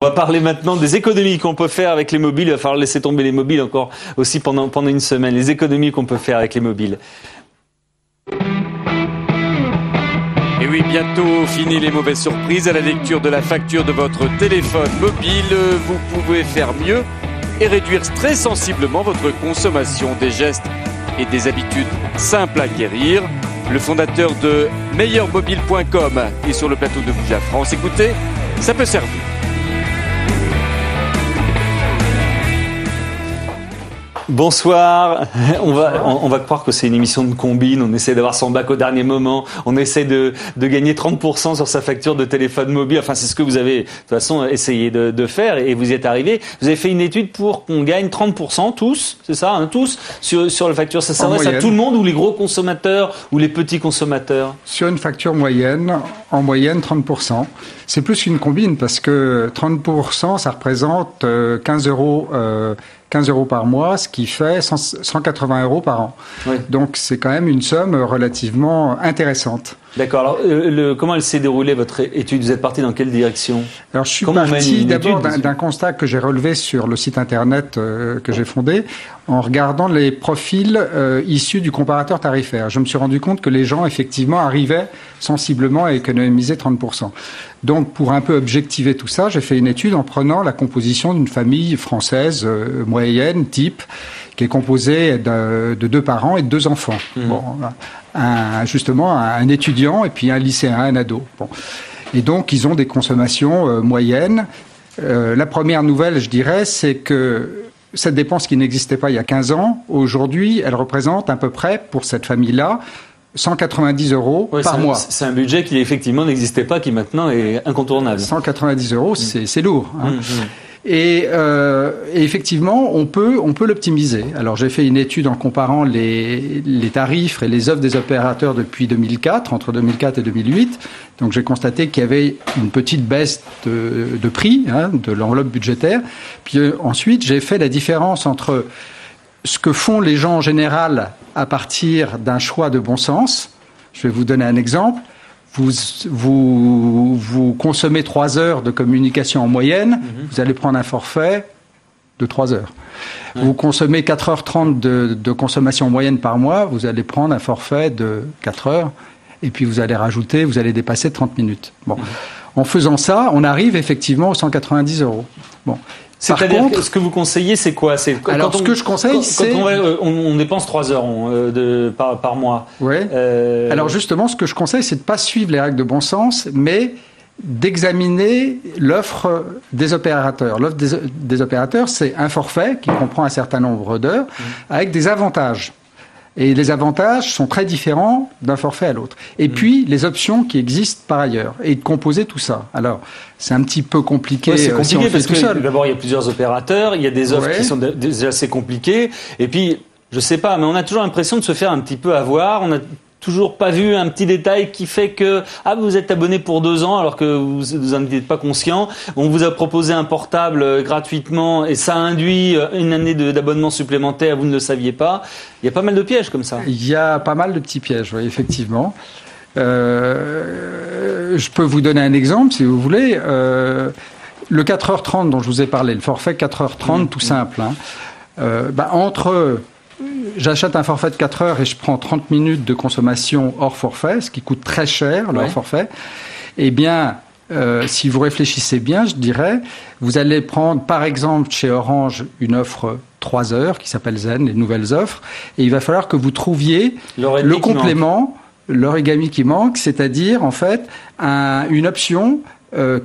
On va parler maintenant des économies qu'on peut faire avec les mobiles. Il va falloir laisser tomber les mobiles encore aussi pendant une semaine. Les économies qu'on peut faire avec les mobiles. Et oui, bientôt fini les mauvaises surprises. À la lecture de la facture de votre téléphone mobile, vous pouvez faire mieux et réduire très sensiblement votre consommation. Des gestes et des habitudes simples à acquérir. Le fondateur de meilleurmobile.com est sur le plateau de Bougea France. Écoutez, ça peut servir. Bonsoir. On va croire que c'est une émission de combine. On essaie d'avoir son bac au dernier moment. On essaie de gagner 30% sur sa facture de téléphone mobile. Enfin, c'est ce que vous avez de toute façon essayé de faire et vous y êtes arrivé. Vous avez fait une étude pour qu'on gagne 30%, tous, c'est ça, hein, tous, sur la facture. Ça s'adresse à tout le monde ou les gros consommateurs ou les petits consommateurs? Sur une facture moyenne, en moyenne 30%. C'est plus qu'une combine parce que 30%, ça représente 15 euros par mois, ce qui fait 180 euros par an. Oui. Donc c'est quand même une somme relativement intéressante. D'accord. Alors, comment elle s'est déroulée, votre étude? Vous êtes parti dans quelle direction? Alors, je suis parti d'abord d'un constat que j'ai relevé sur le site internet que j'ai fondé, en regardant les profils issus du comparateur tarifaire. Je me suis rendu compte que les gens, effectivement, arrivaient sensiblement à économiser 30%. Donc, pour un peu objectiver tout ça, j'ai fait une étude en prenant la composition d'une famille française moyenne, type, qui est composée de 2 parents et de 2 enfants. Mmh. Bon, justement, un étudiant et puis un lycéen, un ado. Bon. Et donc, ils ont des consommations moyennes. La première nouvelle, je dirais, c'est que cette dépense qui n'existait pas il y a 15 ans, aujourd'hui, elle représente à peu près, pour cette famille-là, 190 euros par mois. C'est un budget qui effectivement n'existait pas, qui maintenant est incontournable. 190 euros, c'est lourd. Hein. Et effectivement, on peut l'optimiser. Alors, j'ai fait une étude en comparant les tarifs et les offres des opérateurs depuis 2004, entre 2004 et 2008. Donc, j'ai constaté qu'il y avait une petite baisse de prix, hein, de l'enveloppe budgétaire. Puis ensuite, j'ai fait la différence entre ce que font les gens en général à partir d'un choix de bon sens. Je vais vous donner un exemple. Vous consommez 3 heures de communication en moyenne, vous allez prendre un forfait de 3 heures. Ouais. Vous consommez 4h30 de consommation moyenne par mois, vous allez prendre un forfait de 4 heures, et puis vous allez dépasser 30 minutes. Bon. En faisant ça, on arrive effectivement aux 190 euros. Bon. C'est-à-dire que ce que vous conseillez, c'est quoi? Ce que je conseille, c'est... Quand on dépense 3 heures par mois. Oui. Alors justement, ce que je conseille, c'est de ne pas suivre les règles de bon sens, mais d'examiner l'offre des opérateurs. L'offre des opérateurs, c'est un forfait qui comprend un certain nombre d'heures, avec des avantages. Et les avantages sont très différents d'un forfait à l'autre. Et puis, les options qui existent par ailleurs. Et de composer tout ça. Alors, c'est un petit peu compliqué. Ouais, c'est compliqué si on parce fait tout seul. D'abord, il y a plusieurs opérateurs, il y a des offres qui sont déjà assez compliquées. Et puis, je sais pas, mais on a toujours l'impression de se faire un petit peu avoir. On a toujours pas vu un petit détail qui fait que vous êtes abonné pour 2 ans alors que vous en êtes pas conscient. On vous a proposé un portable gratuitement et ça induit une année d'abonnement supplémentaire, vous ne le saviez pas. Il y a pas mal de pièges comme ça. Il y a pas mal de petits pièges, oui, effectivement. Je peux vous donner un exemple si vous voulez. Le 4h30 dont je vous ai parlé, le forfait 4h30 tout simple. Hein. J'achète un forfait de 4 heures et je prends 30 minutes de consommation hors forfait, ce qui coûte très cher, le hors forfait. Eh bien, si vous réfléchissez bien, je dirais, vous allez prendre, par exemple, chez Orange, une offre 3 heures qui s'appelle Zen, les nouvelles offres, et il va falloir que vous trouviez le complément, l'origami qui manque, c'est-à-dire, en fait, une option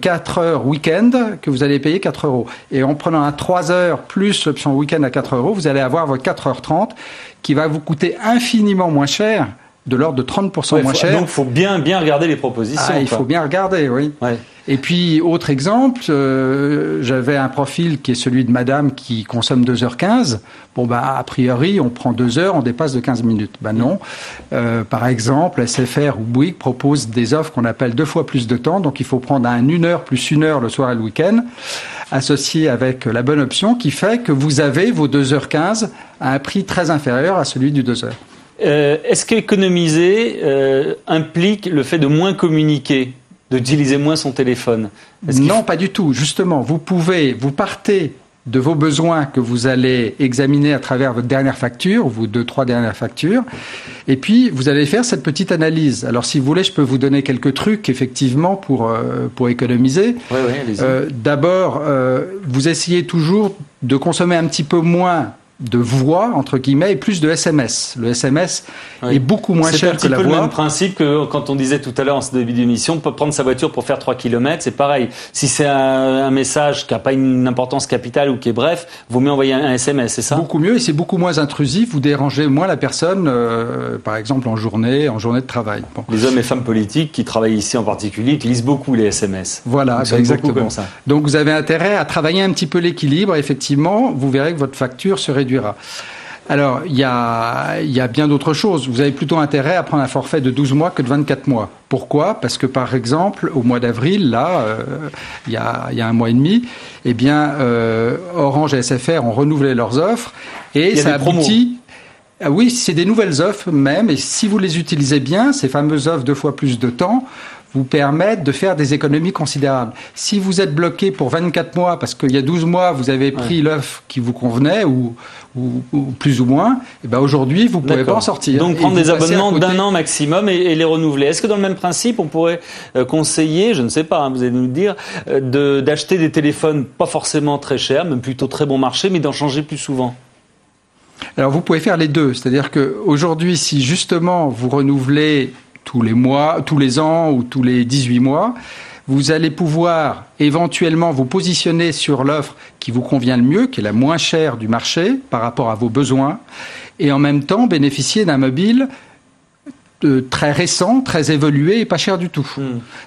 4 heures week-end que vous allez payer 4 euros. Et en prenant un 3 heures plus l'option week-end à 4 euros, vous allez avoir votre 4h30 qui va vous coûter infiniment moins cher, de l'ordre de 30% moins cher. Donc, il faut bien regarder les propositions. Il faut bien regarder, oui. Ouais. Et puis, autre exemple, j'avais un profil qui est celui de madame qui consomme 2h15. Bon, a priori, on prend 2 heures, on dépasse de 15 minutes. Non. Par exemple, SFR ou Bouygues proposent des offres qu'on appelle 2 fois plus de temps. Donc, il faut prendre 1 heure plus 1 heure le soir et le week-end, associé avec la bonne option qui fait que vous avez vos 2h15 à un prix très inférieur à celui du 2 heures. Est-ce qu'économiser implique le fait de moins communiquer? d'utiliser moins son téléphone. Non, pas du tout. Justement, vous partez de vos besoins que vous allez examiner à travers votre dernière facture, vos 2-3 dernières factures, et puis vous allez faire cette petite analyse. Alors, si vous voulez, je peux vous donner quelques trucs, effectivement, pour économiser. Oui, allez-y. D'abord, vous essayez toujours de consommer un petit peu moins de voix, entre guillemets, et plus de SMS. Le SMS est beaucoup moins cher que la voix. C'est un petit peu le même principe que quand on disait tout à l'heure en ce début d'émission, de prendre sa voiture pour faire 3 km, c'est pareil. Si c'est un message qui n'a pas une importance capitale ou qui est bref, vaut mieux envoyer un SMS, c'est ça? Beaucoup mieux, et c'est beaucoup moins intrusif. Vous dérangez moins la personne, par exemple en journée de travail. Bon. Les hommes et femmes politiques qui travaillent ici en particulier, qui lisent beaucoup les SMS. Voilà, c'est exactement comme ça. Donc vous avez intérêt à travailler un petit peu l'équilibre. Effectivement, vous verrez que votre facture se réduira. Alors, il y a bien d'autres choses. Vous avez plutôt intérêt à prendre un forfait de 12 mois que de 24 mois. Pourquoi ? Parce que, par exemple, au mois d'avril, là, il y a un mois et demi, eh bien, Orange et SFR ont renouvelé leurs offres et ça aboutit... Oui, c'est des nouvelles offres même, et si vous les utilisez bien, ces fameuses offres 2 fois plus de temps, vous permettent de faire des économies considérables. Si vous êtes bloqué pour 24 mois, parce qu'il y a 12 mois, vous avez pris l'offre qui vous convenait, ou plus ou moins, et ben aujourd'hui, vous ne pouvez pas en sortir. Donc prendre des abonnements d'1 an maximum et les renouveler. Est-ce que dans le même principe, on pourrait conseiller, je ne sais pas, vous allez nous le dire, d'acheter des téléphones pas forcément très chers, même plutôt très bon marché, mais d'en changer plus souvent ? Alors vous pouvez faire les deux. C'est-à-dire qu'aujourd'hui, si justement vous renouvelez tous les mois, tous les ans ou tous les 18 mois, vous allez pouvoir éventuellement vous positionner sur l'offre qui vous convient le mieux, qui est la moins chère du marché par rapport à vos besoins, et en même temps bénéficier d'un mobile très récent, très évolué et pas cher du tout.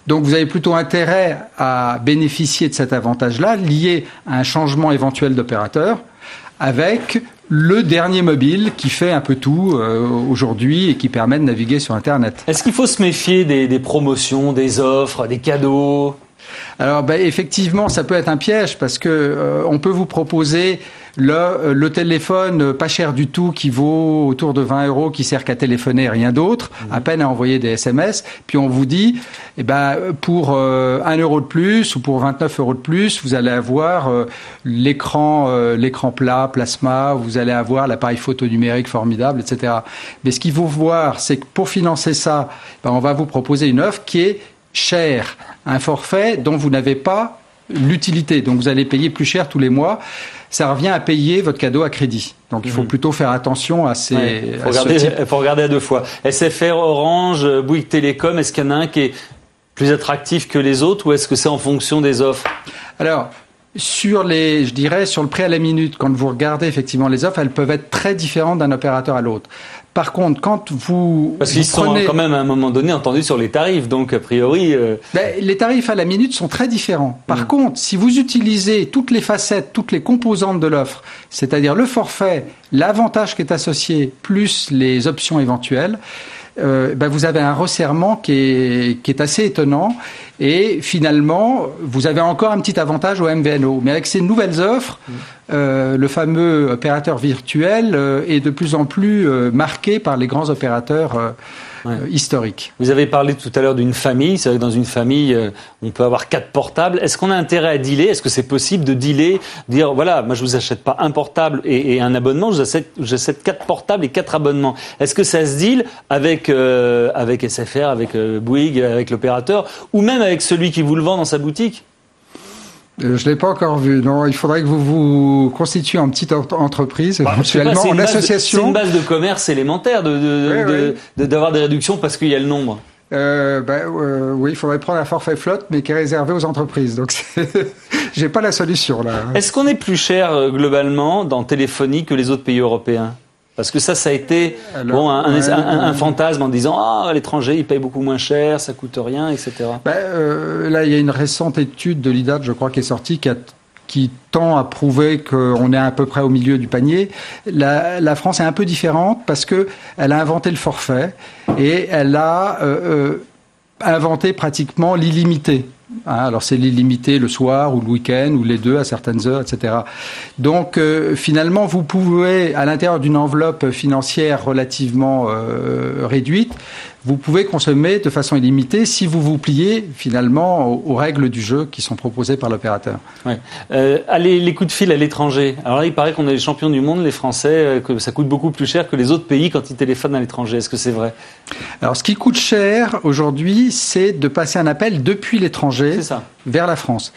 Donc vous avez plutôt intérêt à bénéficier de cet avantage-là lié à un changement éventuel d'opérateur avec le dernier mobile qui fait un peu tout aujourd'hui et qui permet de naviguer sur Internet. Est-ce qu'il faut se méfier des promotions, des offres, des cadeaux ? Alors effectivement, ça peut être un piège parce que on peut vous proposer le téléphone pas cher du tout qui vaut autour de 20 €, qui sert qu'à téléphoner, rien d'autre, à peine à envoyer des SMS. Puis on vous dit, pour 1 € de plus ou pour 29 € de plus, vous allez avoir l'écran plat, plasma, vous allez avoir l'appareil photo numérique formidable, etc. Mais ce qu'il faut voir, c'est que pour financer ça, on va vous proposer une offre qui est chère, un forfait dont vous n'avez pas l'utilité. Donc vous allez payer plus cher tous les mois. Ça revient à payer votre cadeau à crédit. Donc il faut plutôt faire attention à ces... Il faut regarder à 2 fois. SFR, Orange, Bouygues Télécom, est-ce qu'il y en a un qui est plus attractif que les autres ou est-ce que c'est en fonction des offres ? Alors, sur le prix à la minute, quand vous regardez effectivement les offres, elles peuvent être très différentes d'un opérateur à l'autre. Par contre, quand vous... Parce qu'ils sont quand même à un moment donné entendus sur les tarifs, donc a priori... les tarifs à la minute sont très différents. Par contre, si vous utilisez toutes les facettes, toutes les composantes de l'offre, c'est-à-dire le forfait, l'avantage qui est associé, plus les options éventuelles, vous avez un resserrement qui est assez étonnant. Et finalement, vous avez encore un petit avantage au MVNO. Mais avec ces nouvelles offres, le fameux opérateur virtuel est de plus en plus marqué par les grands opérateurs historiques. Vous avez parlé tout à l'heure d'une famille. C'est vrai que dans une famille, on peut avoir 4 portables. Est-ce qu'on a intérêt à dealer ? Est-ce que c'est possible de dealer, dire voilà, moi je vous achète pas un portable et un abonnement, j'achète 4 portables et 4 abonnements. Est-ce que ça se deal avec SFR, avec Bouygues, avec l'opérateur, ou même avec celui qui vous le vend dans sa boutique ? Je l'ai pas encore vu. Non, il faudrait que vous vous constituiez en petite entreprise, éventuellement en association. C'est une base de commerce élémentaire d'avoir des réductions parce qu'il y a le nombre. Oui, il faudrait prendre un forfait flotte, mais qui est réservé aux entreprises. Donc, j'ai pas la solution là. Est-ce qu'on est plus cher globalement dans téléphonie que les autres pays européens ? Parce que ça a été un fantasme en disant à l'étranger il paye beaucoup moins cher, ça coûte rien, etc. Là, il y a une récente étude de l'IDAT, je crois, qui est sortie, qui tend à prouver qu'on est à peu près au milieu du panier. La France est un peu différente parce que elle a inventé le forfait et elle a inventé pratiquement l'illimité. Alors c'est l'illimité le soir ou le week-end ou les deux à certaines heures, etc. Donc finalement, vous pouvez, à l'intérieur d'une enveloppe financière relativement réduite, vous pouvez consommer de façon illimitée si vous vous pliez finalement aux règles du jeu qui sont proposées par l'opérateur. Ouais. Les coups de fil à l'étranger. Alors là, il paraît qu'on est les champions du monde, les Français, que ça coûte beaucoup plus cher que les autres pays quand ils téléphonent à l'étranger. Est-ce que c'est vrai? Alors, ce qui coûte cher aujourd'hui, c'est de passer un appel depuis l'étranger vers la France.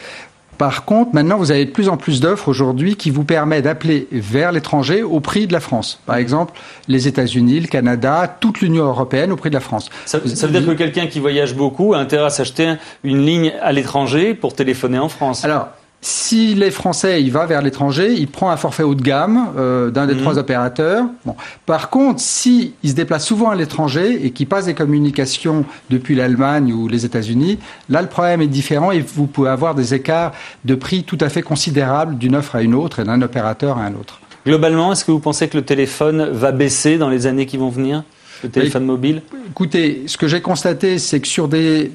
Par contre, maintenant, vous avez de plus en plus d'offres aujourd'hui qui vous permettent d'appeler vers l'étranger au prix de la France. Par exemple, les États-Unis, le Canada, toute l'Union européenne au prix de la France. Ça veut dire que quelqu'un qui voyage beaucoup a intérêt à s'acheter une ligne à l'étranger pour téléphoner en France. Alors, si les Français, il va vers l'étranger, il prend un forfait haut de gamme d'un des trois opérateurs. Bon. Par contre, si il se déplace souvent à l'étranger et qu'il passe des communications depuis l'Allemagne ou les États-Unis, là, le problème est différent et vous pouvez avoir des écarts de prix tout à fait considérables d'une offre à une autre et d'un opérateur à un autre. Globalement, est-ce que vous pensez que le téléphone va baisser dans les années qui vont venir, le téléphone mobile? Écoutez, ce que j'ai constaté, c'est que sur des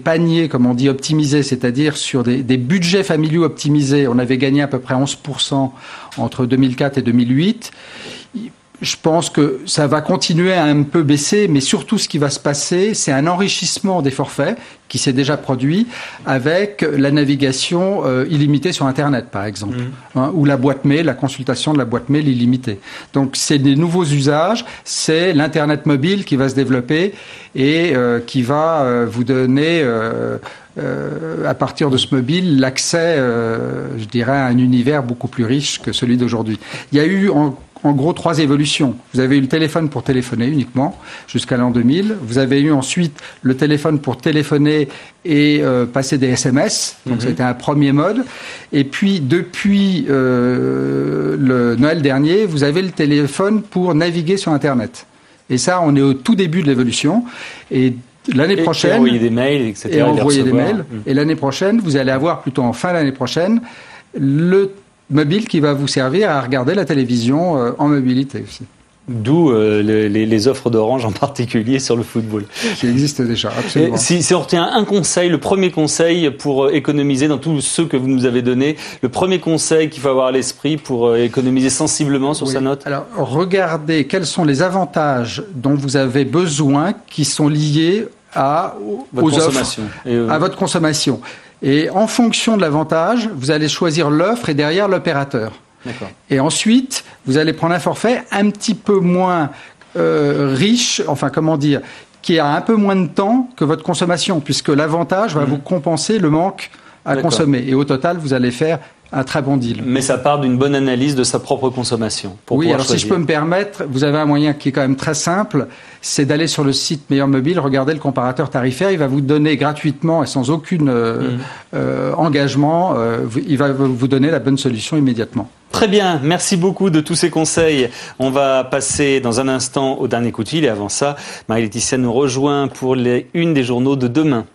paniers, comme on dit, optimisés, c'est-à-dire sur des budgets familiaux optimisés, on avait gagné à peu près 11% entre 2004 et 2008. Je pense que ça va continuer à un peu baisser, mais surtout ce qui va se passer, c'est un enrichissement des forfaits qui s'est déjà produit avec la navigation illimitée sur Internet, par exemple, ou la boîte mail, la consultation de la boîte mail illimitée. Donc, c'est des nouveaux usages, c'est l'Internet mobile qui va se développer et qui va vous donner... à partir de ce mobile, l'accès, je dirais, à un univers beaucoup plus riche que celui d'aujourd'hui. Il y a eu en gros 3 évolutions. Vous avez eu le téléphone pour téléphoner uniquement jusqu'à l'an 2000. Vous avez eu ensuite le téléphone pour téléphoner et passer des SMS. Donc c'était un premier mode. Et puis depuis le Noël dernier, vous avez le téléphone pour naviguer sur Internet. Et ça, on est au tout début de l'évolution. Et l'année prochaine, envoyer des mails, etc. Et envoyer des mails. Et l'année prochaine, vous allez avoir plutôt en fin d'année prochaine le mobile qui va vous servir à regarder la télévision en mobilité aussi. D'où les offres d'Orange en particulier sur le football. Qui existe déjà, absolument. Si on retient un conseil, le premier conseil pour économiser dans tous ceux que vous nous avez donnés, le premier conseil qu'il faut avoir à l'esprit pour économiser sensiblement sur sa note. Alors, regardez quels sont les avantages dont vous avez besoin qui sont liés à votre consommation. Et en fonction de l'avantage, vous allez choisir l'offre et derrière l'opérateur. D'accord. Et ensuite, vous allez prendre un forfait un petit peu moins riche, enfin comment dire, qui a un peu moins de temps que votre consommation, puisque l'avantage va vous compenser le manque à consommer. Et au total, vous allez faire un très bon deal. Mais ça part d'une bonne analyse de sa propre consommation. Oui, alors si je peux me permettre, vous avez un moyen qui est quand même très simple, c'est d'aller sur le site Meilleur Mobile, regarder le comparateur tarifaire, il va vous donner gratuitement et sans aucun engagement, il va vous donner la bonne solution immédiatement. Très bien, merci beaucoup de tous ces conseils. On va passer dans un instant au dernier coup de fil et avant ça, Marie-Laetitia nous rejoint pour les unes des journaux de demain.